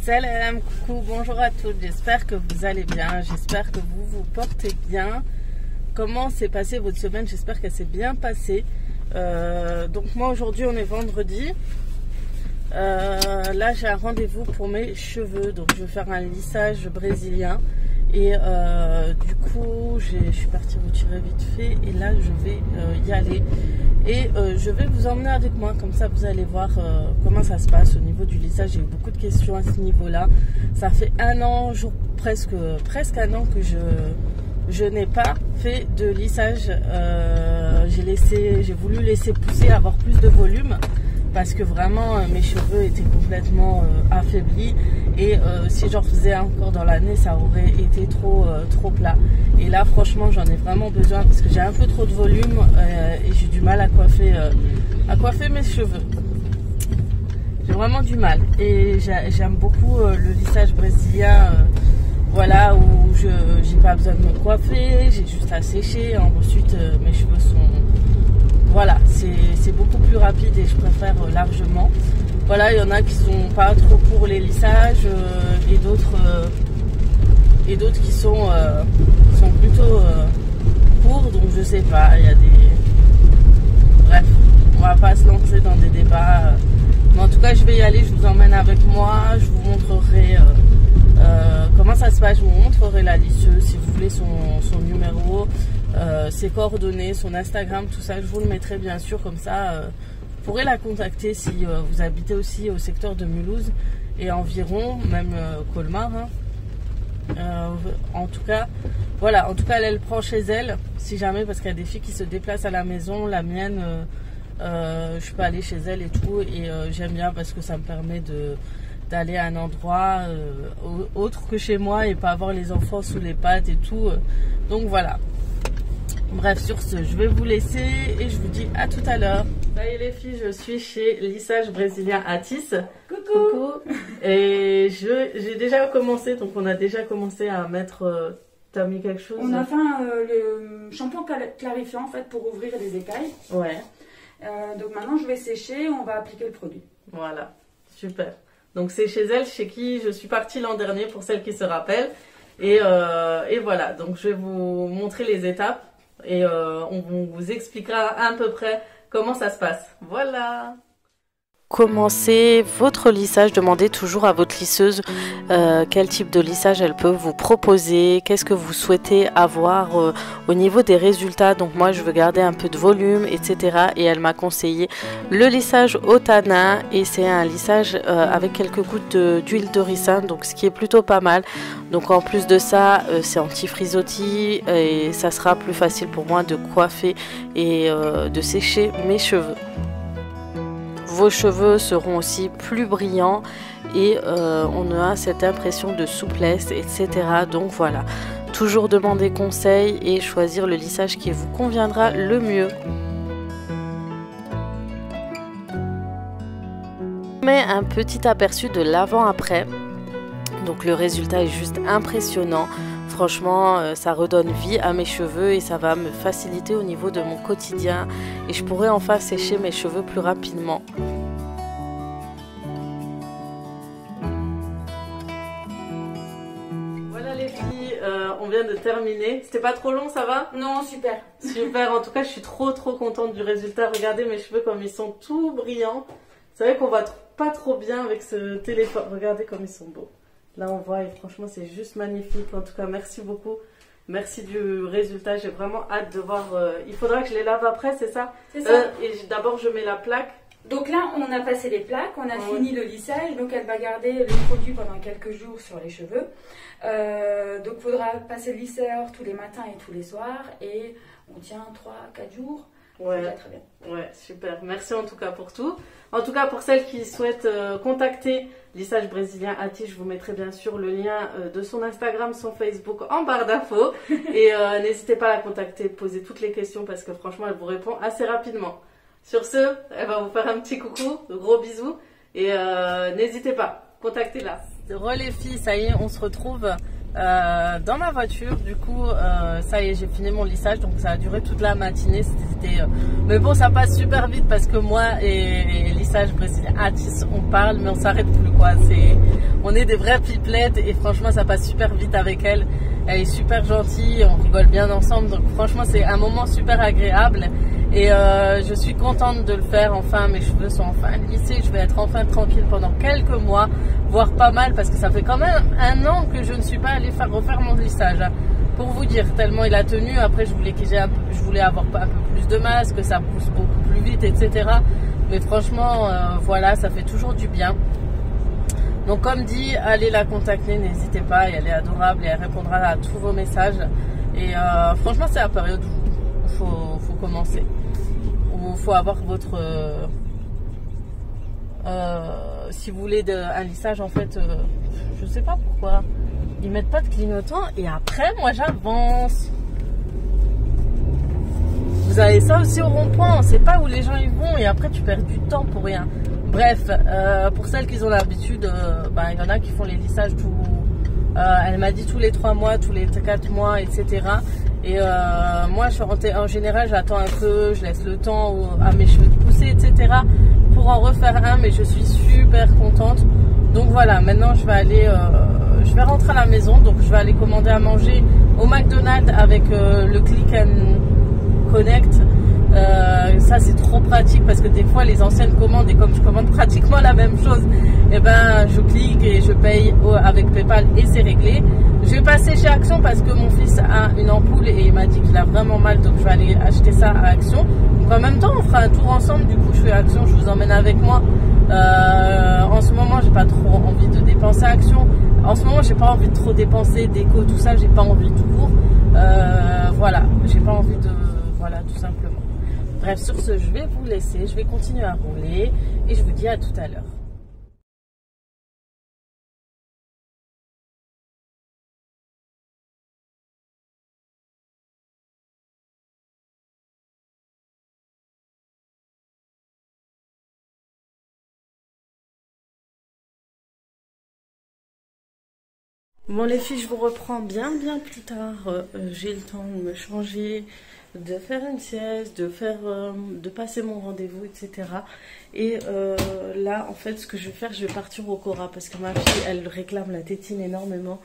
Salam, coucou, bonjour à toutes, j'espère que vous allez bien, j'espère que vous vous portez bien. Comment s'est passée votre semaine? J'espère qu'elle s'est bien passée. Donc moi aujourd'hui on est vendredi. Là j'ai un rendez-vous pour mes cheveux, donc je vais faire un lissage brésilien. Et du coup je suis partie retirer vite fait et là je vais y aller. Et je vais vous emmener avec moi, comme ça vous allez voir comment ça se passe au niveau du lissage. J'ai eu beaucoup de questions à ce niveau-là. Ça fait un an, presque un an que je n'ai pas fait de lissage. J'ai voulu laisser pousser, avoir plus de volume, parce que vraiment mes cheveux étaient complètement affaiblis. Et si j'en faisais encore dans l'année, ça aurait été trop plat. Et là franchement j'en ai vraiment besoin parce que j'ai un peu trop de volume et j'ai du mal à coiffer mes cheveux. J'ai vraiment du mal. Et j'aime beaucoup le lissage brésilien, voilà, où j'ai pas besoin de me coiffer, j'ai juste à sécher. Ensuite mes cheveux sont... Voilà, c'est beaucoup plus rapide et je préfère largement. Voilà, il y en a qui sont pas trop pour les lissages et d'autres qui sont plutôt pour, donc je sais pas, il y a des... Bref, on va pas se lancer dans des débats. Mais en tout cas, je vais y aller, je vous emmène avec moi, je vous montrerai comment ça se passe, je vous montrerai la lisseuse, si vous voulez son numéro, ses coordonnées, son Instagram, tout ça, je vous le mettrai bien sûr, comme ça vous pourrez la contacter si vous habitez aussi au secteur de Mulhouse et environ, même Colmar, hein. En tout cas, voilà, en tout cas elle prend chez elle, si jamais, parce qu'il y a des filles qui se déplacent à la maison. La mienne, je peux aller chez elle et tout, et j'aime bien parce que ça me permet d'aller à un endroit autre que chez moi et pas avoir les enfants sous les pattes et tout, donc voilà. Bref, sur ce, je vais vous laisser et je vous dis à tout à l'heure. Ça y est les filles, je suis chez Lissage Brésilien Atis. Coucou. Et j'ai déjà commencé, donc on a déjà commencé à mettre... T'as mis quelque chose? On a fait le shampoing clarifiant en fait pour ouvrir les écailles. Ouais. Donc maintenant je vais sécher, on va appliquer le produit. Voilà, super. Donc c'est chez elle, chez qui je suis partie l'an dernier, pour celles qui se rappellent. Et voilà, donc je vais vous montrer les étapes. Et on vous expliquera à peu près comment ça se passe. Voilà. Commencez votre lissage, demandez toujours à votre lisseuse quel type de lissage elle peut vous proposer, qu'est-ce que vous souhaitez avoir au niveau des résultats. Donc moi je veux garder un peu de volume, etc. Et elle m'a conseillé le lissage au tanin, et c'est un lissage avec quelques gouttes d'huile de ricin, donc ce qui est plutôt pas mal. Donc en plus de ça, c'est anti-frisottis et ça sera plus facile pour moi de coiffer et de sécher mes cheveux. Vos cheveux seront aussi plus brillants et on a cette impression de souplesse, etc. Donc voilà, toujours demander conseil et choisir le lissage qui vous conviendra le mieux. Mais un petit aperçu de l'avant-après. Donc le résultat est juste impressionnant. Franchement, ça redonne vie à mes cheveux et ça va me faciliter au niveau de mon quotidien. Et je pourrai enfin sécher mes cheveux plus rapidement. Voilà les filles, on vient de terminer. C'était pas trop long, ça va? Non, super. Super, en tout cas je suis trop contente du résultat. Regardez mes cheveux comme ils sont tout brillants. C'est vrai qu'on voit pas trop bien avec ce téléphone. Regardez comme ils sont beaux. Là on voit et franchement c'est juste magnifique. En tout cas merci beaucoup. Merci du résultat. J'ai vraiment hâte de voir. Il faudra que je les lave après, c'est ça? C'est ça. Et d'abord je mets la plaque. Donc là on a passé les plaques, on a fini le lissage. Donc elle va garder le produit pendant quelques jours sur les cheveux. Donc il faudra passer le lisseur tous les matins et tous les soirs. Et on tient 3-4 jours. Ouais, très bien. Ouais, super. Merci en tout cas pour tout. En tout cas, pour celles qui souhaitent contacter Lissage Brésilien Atis, je vous mettrai bien sûr le lien de son Instagram, son Facebook en barre d'infos. Et n'hésitez pas à la contacter, poser toutes les questions parce que franchement, elle vous répond assez rapidement. Sur ce, elle va vous faire un petit coucou, de gros bisous. Et n'hésitez pas, contactez-la. Les filles, ça y est, on se retrouve dans ma voiture. Du coup ça y est, j'ai fini mon lissage, donc ça a duré toute la matinée. Mais bon, ça passe super vite parce que moi et Lissage Brésilien Atis, on parle mais on s'arrête plus quoi. on est des vraies pipelettes et franchement ça passe super vite avec elle. Elle est super gentille, on rigole bien ensemble, donc franchement c'est un moment super agréable et je suis contente de le faire. Enfin, mes cheveux sont enfin lissés, je vais être enfin tranquille pendant quelques mois, voire pas mal, parce que ça fait quand même 1 an que je ne suis pas allée refaire mon lissage, hein. Pour vous dire, tellement il a tenu. Après je voulais avoir un peu plus de masse, que ça pousse beaucoup plus vite, etc. Mais franchement voilà, ça fait toujours du bien. Donc comme dit, allez la contacter, n'hésitez pas, elle est adorable et elle répondra à tous vos messages. Et franchement c'est la période où faut commencer, où il faut avoir votre... si vous voulez un lissage en fait, je sais pas pourquoi, ils mettent pas de clignotant et après moi j'avance. Vous avez ça aussi au rond-point, on sait pas où les gens ils vont et après tu perds du temps pour rien. Bref, pour celles qui ont l'habitude, il y en a qui font les lissages tout. Elle m'a dit tous les 3 mois, tous les 4 mois, etc. Et moi, en général, j'attends un peu, je laisse le temps à mes cheveux de pousser, etc. pour en refaire un, mais je suis super contente. Donc voilà, maintenant je vais rentrer à la maison, donc je vais aller commander à manger au McDonald's avec le Click and Connect. Ça c'est trop pratique parce que des fois les anciennes commandes, et comme je commande pratiquement la même chose, et ben je clique et je paye avec PayPal et c'est réglé. Je vais passer chez Action parce que mon fils a une ampoule et il m'a dit qu'il a vraiment mal, donc je vais aller acheter ça à Action. Donc en même temps on fera un tour ensemble, du coup je fais Action, je vous emmène avec moi. En ce moment j'ai pas trop envie de dépenser à Action. En ce moment j'ai pas envie de trop dépenser, déco, tout ça, j'ai pas envie tout court. Voilà, j'ai pas envie de... Voilà, tout simplement. Bref, sur ce, je vais vous laisser, je vais continuer à rouler et je vous dis à tout à l'heure. Bon les filles, je vous reprends bien plus tard. J'ai le temps de me changer, de faire une sieste, de passer mon rendez-vous, etc. Et là, en fait, ce que je vais faire, je vais partir au Cora parce que ma fille, elle réclame la tétine énormément.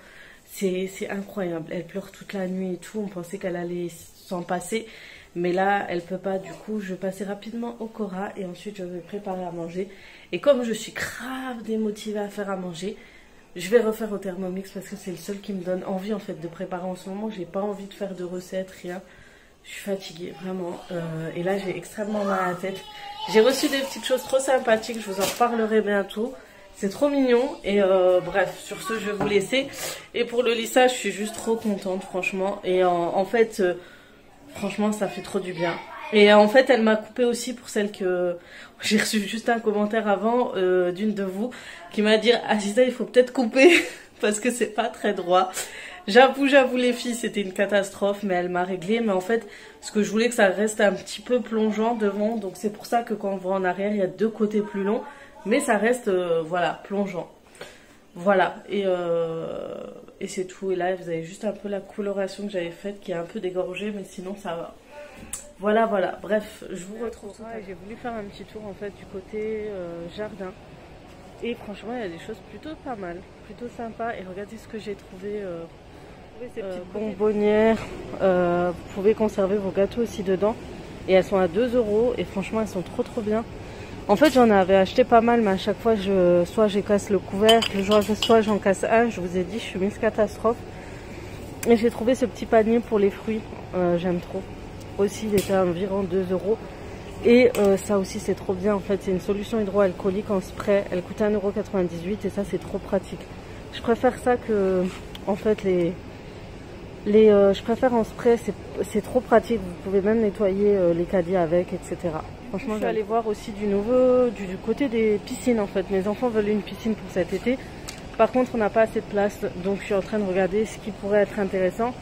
C'est incroyable. Elle pleure toute la nuit et tout. On pensait qu'elle allait s'en passer, mais là, elle peut pas. Du coup, je vais passer rapidement au Cora et ensuite, je vais préparer à manger. Et comme je suis grave démotivée à faire à manger, je vais refaire au Thermomix parce que c'est le seul qui me donne envie en fait de préparer en ce moment. J'ai pas envie de faire de recettes, rien. Je suis fatiguée, vraiment. Et là, j'ai extrêmement mal à la tête. J'ai reçu des petites choses trop sympathiques. Je vous en reparlerai bientôt. C'est trop mignon. Et bref, sur ce, je vais vous laisser. Et pour le lissage, je suis juste trop contente, franchement. Et en fait, franchement, ça fait trop du bien. Et en fait, elle m'a coupé aussi pour celle que... J'ai reçu juste un commentaire avant d'une de vous qui m'a dit « Aziza, il faut peut-être couper parce que c'est pas très droit. » J'avoue les filles, c'était une catastrophe, mais elle m'a réglé. Mais en fait, ce que je voulais que ça reste un petit peu plongeant devant. Donc c'est pour ça que quand on voit en arrière, il y a 2 côtés plus longs. Mais ça reste, voilà, plongeant. Voilà, et c'est tout. Et là, vous avez juste un peu la coloration que j'avais faite qui est un peu dégorgée, mais sinon ça va. Voilà, bref, je vous retrouve. J'ai voulu faire un petit tour en fait du côté jardin. Et franchement, il y a des choses plutôt pas mal, plutôt sympas. Et regardez ce que j'ai trouvé. Ces petites bonbonnières. Vous pouvez conserver vos gâteaux aussi dedans. Et elles sont à 2 €. Et franchement, elles sont trop bien. En fait, j'en avais acheté pas mal, mais à chaque fois, soit je casse le couvercle, soit j'en casse un. Je vous ai dit, je suis Miss Catastrophe. Et j'ai trouvé ce petit panier pour les fruits. J'aime trop. Aussi, il était à environ 2 €. Et ça aussi, c'est trop bien. En fait, c'est une solution hydroalcoolique en spray. Elle coûte 1,98 € et ça, c'est trop pratique. Je préfère ça que, en fait, je préfère en spray. C'est trop pratique. Vous pouvez même nettoyer les caddies avec, etc. Franchement, je vais aller voir aussi du côté des piscines. En fait, mes enfants veulent une piscine pour cet été. Par contre, on n'a pas assez de place, donc je suis en train de regarder ce qui pourrait être intéressant.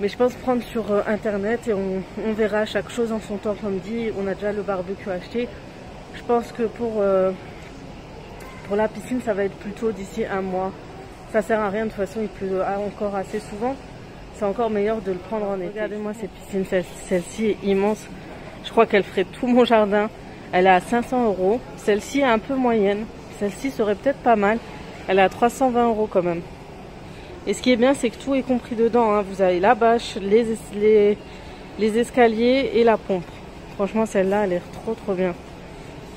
Mais je pense prendre sur internet et on verra chaque chose en son temps, comme dit. On a déjà le barbecue acheté. Je pense que pour la piscine, ça va être plutôt d'ici 1 mois. Ça sert à rien, de toute façon, il pleut encore assez souvent. C'est encore meilleur de le prendre en été. Regardez-moi cette piscine, celle-ci est immense. Je crois qu'elle ferait tout mon jardin. Elle est à 500 €. Celle-ci est un peu moyenne. Celle-ci serait peut-être pas mal. Elle est à 320 € quand même. Et ce qui est bien, c'est que tout est compris dedans, hein. Vous avez la bâche, les escaliers et la pompe. Franchement, celle-là, elle est trop bien.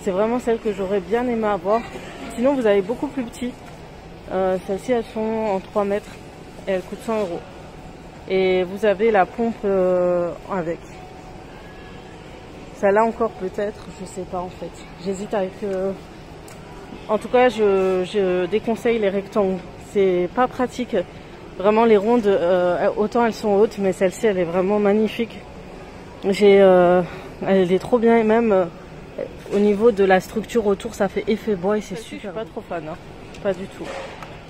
C'est vraiment celle que j'aurais bien aimé avoir. Sinon, vous avez beaucoup plus petit. Celles-ci, elles sont en 3 mètres et elles coûtent 100 €. Et vous avez la pompe avec. Celle-là encore peut-être, je sais pas en fait. J'hésite avec... En tout cas, je déconseille les rectangles. C'est pas pratique. Vraiment, les rondes, autant elles sont hautes, mais celle-ci, elle est vraiment magnifique. Elle est trop bien et même au niveau de la structure autour, ça fait effet bois et c'est super. Je suis pas trop fan, hein. Pas du tout.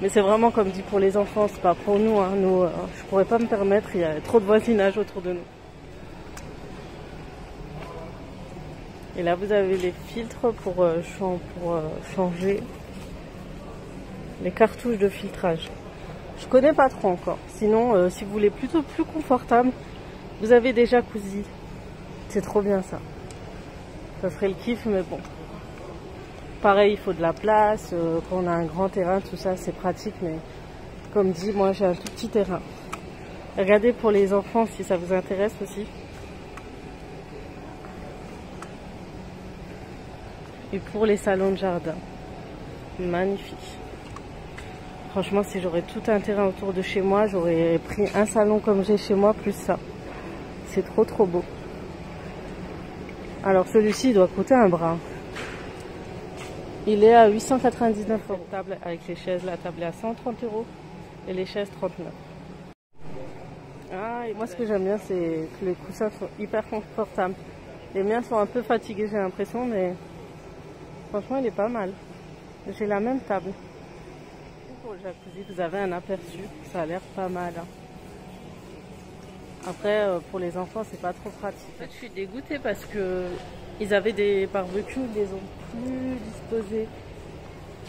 Mais c'est vraiment comme dit pour les enfants, c'est pas pour nous. Hein. Nous, je pourrais pas me permettre, il y a trop de voisinage autour de nous. Et là, vous avez les filtres pour changer les cartouches de filtrage. Je connais pas trop encore. Sinon, si vous voulez plutôt plus confortable, vous avez des jacuzzi. C'est trop bien ça. Ça serait le kiff, mais bon. Pareil, il faut de la place. Quand on a un grand terrain, tout ça, c'est pratique. Mais comme dit, moi, j'ai un tout petit terrain. Regardez pour les enfants si ça vous intéresse aussi. Et pour les salons de jardin. Magnifique. Franchement, si j'aurais tout un terrain autour de chez moi, j'aurais pris un salon comme j'ai chez moi, plus ça. C'est trop beau. Alors celui-ci, il doit coûter un bras. Il est à 899 €. Table avec les chaises, la table est à 130 € et les chaises 39. Ah, et moi ce que j'aime bien, c'est que les coussins sont hyper confortables. Les miens sont un peu fatigués, j'ai l'impression, mais franchement, il est pas mal. J'ai la même table. Pour le jacuzzi, vous avez un aperçu, ça a l'air pas mal. Hein. Après, pour les enfants, c'est pas trop pratique. En fait, je suis dégoûtée parce que ils avaient des barbecues, ils les ont plus disposés.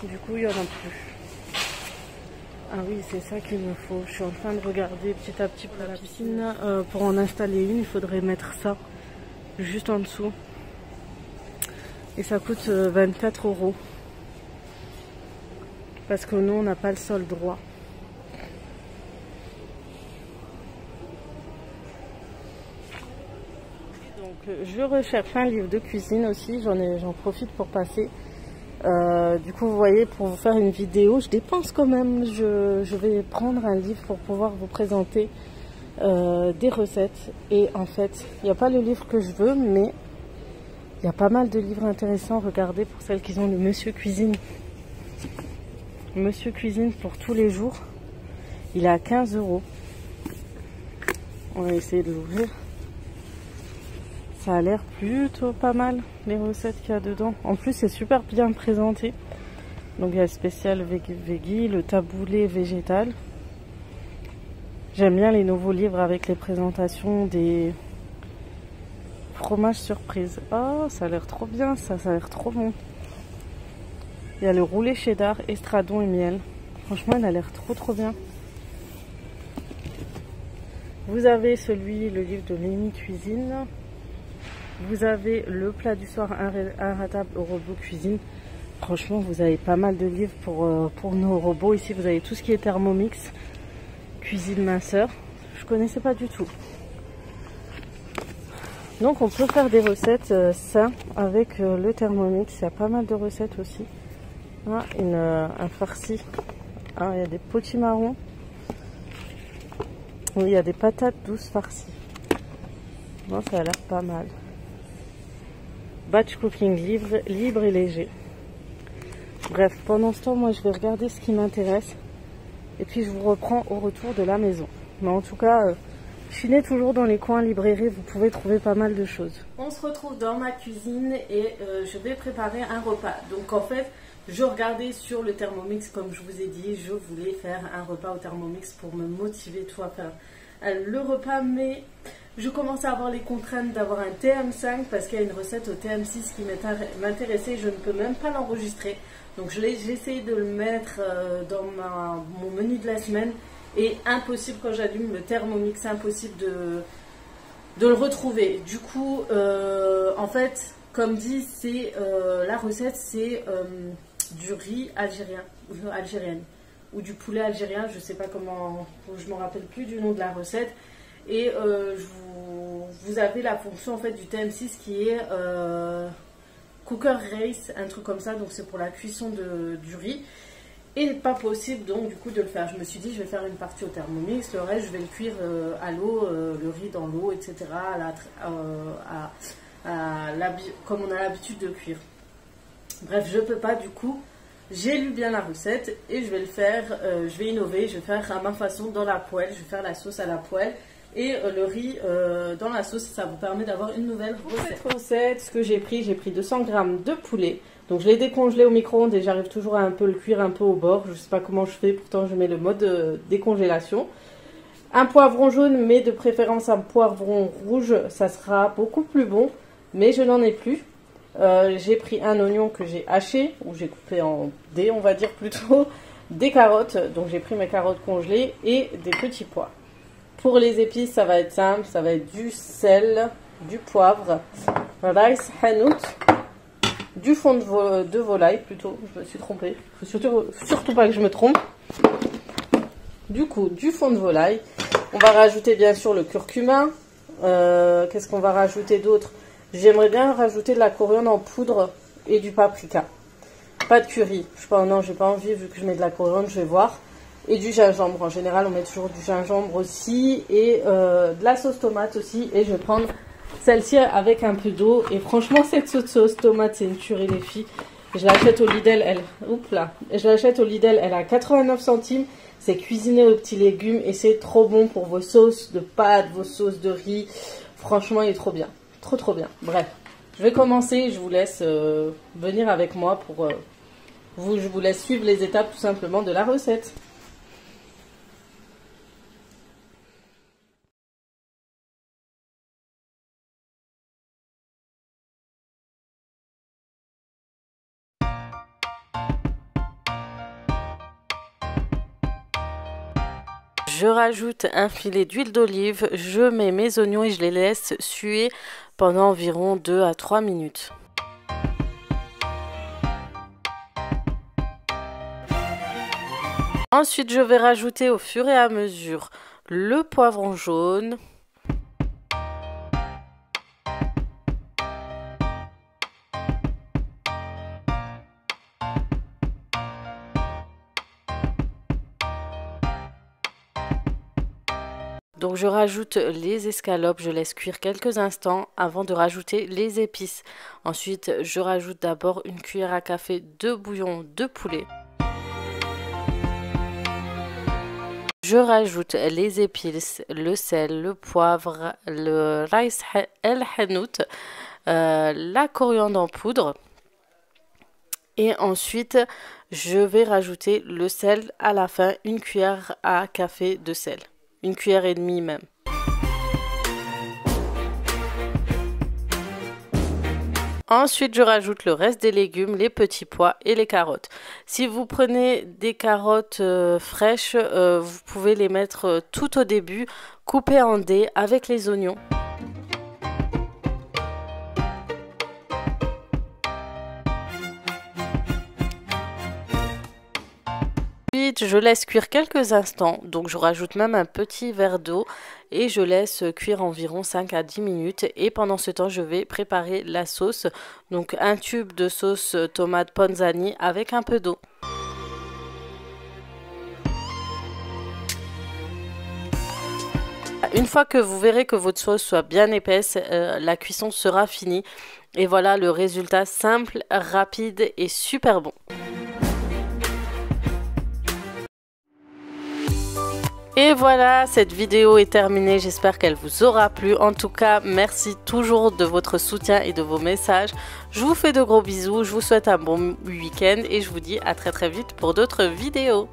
Du coup, il y en a plus. Ah oui, c'est ça qu'il me faut. Je suis en train de regarder petit à petit pour la piscine. Pour en installer une, il faudrait mettre ça juste en dessous. Et ça coûte 24 €. Parce que nous, on n'a pas le sol droit. Donc, je recherche un livre de cuisine aussi. J'en profite pour passer. Du coup, vous voyez, pour vous faire une vidéo, je dépense quand même. Je vais prendre un livre pour pouvoir vous présenter des recettes. Et en fait, il n'y a pas le livre que je veux, mais il y a pas mal de livres intéressants. Regardez pour celles qui ont le Monsieur Cuisine. Monsieur Cuisine pour tous les jours. Il est à 15 €. On va essayer de l'ouvrir. Ça a l'air plutôt pas mal, les recettes qu'il y a dedans. En plus, c'est super bien présenté. Donc, il y a le spécial veggie, le taboulé végétal. J'aime bien les nouveaux livres avec les présentations des fromages surprises. Oh, ça a l'air trop bien, ça a l'air trop bon. Il y a le roulé cheddar, estradon et miel. Franchement, il a l'air trop bien. Vous avez le livre de Mimi Cuisine. Vous avez le plat du soir inratable au robot cuisine. Franchement, vous avez pas mal de livres pour nos robots. Ici, vous avez tout ce qui est Thermomix, cuisine minceur. Je connaissais pas du tout. Donc, on peut faire des recettes sains avec le Thermomix. Il y a pas mal de recettes aussi. Ah, un farci. Ah, il y a des potimarrons. Oui, il y a des patates douces farcies. Bon, ça a l'air pas mal. Batch cooking libre et léger. Bref, pendant ce temps, moi, je vais regarder ce qui m'intéresse. Et puis, je vous reprends au retour de la maison. Mais en tout cas, chinez toujours dans les coins librairies. Vous pouvez trouver pas mal de choses. On se retrouve dans ma cuisine et je vais préparer un repas. Donc, en fait, je regardais sur le Thermomix, comme je vous ai dit, je voulais faire un repas au Thermomix pour me motiver à faire le repas, mais je commence à avoir les contraintes d'avoir un TM5 parce qu'il y a une recette au TM6 qui m'intéressait, je ne peux même pas l'enregistrer. Donc j'ai essayé de le mettre dans mon menu de la semaine et impossible quand j'allume le Thermomix, impossible de le retrouver. Du coup, en fait, comme dit, la recette c'est du riz algérien. algérienne ou du poulet algérien, je sais pas comment, je me rappelle plus du nom de la recette. Et vous avez la fonction en fait du TM6 qui est cooker race, un truc comme ça, donc c'est pour la cuisson du riz. Et pas possible donc du coup de le faire. Je me suis dit je vais faire une partie au Thermomix, le reste je vais le cuire à l'eau, le riz dans l'eau, etc. Comme on a l'habitude de cuire. Bref, je peux pas du coup. J'ai lu bien la recette et je vais le faire, je vais innover, je vais faire à ma façon dans la poêle, je vais faire la sauce à la poêle et le riz dans la sauce, ça vous permet d'avoir une nouvelle recette. Pour cette recette, ce que j'ai pris 200 g de poulet, donc je l'ai décongelé au micro-ondes et j'arrive toujours à un peu le cuire un peu au bord, je sais pas comment je fais, pourtant je mets le mode décongélation. Un poivron jaune, mais de préférence un poivron rouge, ça sera beaucoup plus bon, mais je n'en ai plus. J'ai pris un oignon que j'ai haché, ou j'ai coupé en dés on va dire plutôt, des carottes, donc j'ai pris mes carottes congelées et des petits pois. Pour les épices ça va être simple, ça va être du sel, du poivre, rice hanout, du fond de volaille plutôt, je me suis trompée, il faut surtout pas que je me trompe. Du coup du fond de volaille, on va rajouter bien sûr le curcuma, qu'est-ce qu'on va rajouter d'autre? J'aimerais bien rajouter de la coriandre en poudre et du paprika. Pas de curry. Non, j'ai pas envie vu que je mets de la coriandre, je vais voir. Et du gingembre. En général, on met toujours du gingembre aussi. Et de la sauce tomate aussi. Et je vais prendre celle-ci avec un peu d'eau. Et franchement, cette sauce tomate, c'est une tuerie les filles. Je l'achète au Lidl, elle a 89 centimes. C'est cuisiné aux petits légumes et c'est trop bon pour vos sauces de pâtes, vos sauces de riz. Franchement, il est trop bien. Trop bien. Bref, je vais commencer. Je vous laisse venir avec moi pour je vous laisse suivre les étapes tout simplement de la recette. Je rajoute un filet d'huile d'olive, je mets mes oignons et je les laisse suer pendant environ 2 à 3 minutes. Ensuite, je vais rajouter au fur et à mesure le poivron jaune, donc je rajoute les escalopes, je laisse cuire quelques instants avant de rajouter les épices. Ensuite, je rajoute d'abord une cuillère à café de bouillon de poulet. Je rajoute les épices, le sel, le poivre, le rice el hanout, la coriandre en poudre. Et ensuite, je vais rajouter le sel à la fin, une cuillère à café de sel. 1,5 cuillère même. Ensuite, je rajoute le reste des légumes, les petits pois et les carottes. Si vous prenez des carottes fraîches, vous pouvez les mettre tout au début, coupées en dés avec les oignons. Ensuite, je laisse cuire quelques instants, donc je rajoute même un petit verre d'eau et je laisse cuire environ 5 à 10 minutes. Et pendant ce temps, je vais préparer la sauce, donc un tube de sauce tomate panzani avec un peu d'eau. Une fois que vous verrez que votre sauce soit bien épaisse, la cuisson sera finie. Et voilà le résultat simple, rapide et super bon. Et voilà, cette vidéo est terminée, j'espère qu'elle vous aura plu. En tout cas, merci toujours de votre soutien et de vos messages. Je vous fais de gros bisous, je vous souhaite un bon week-end et je vous dis à très vite pour d'autres vidéos.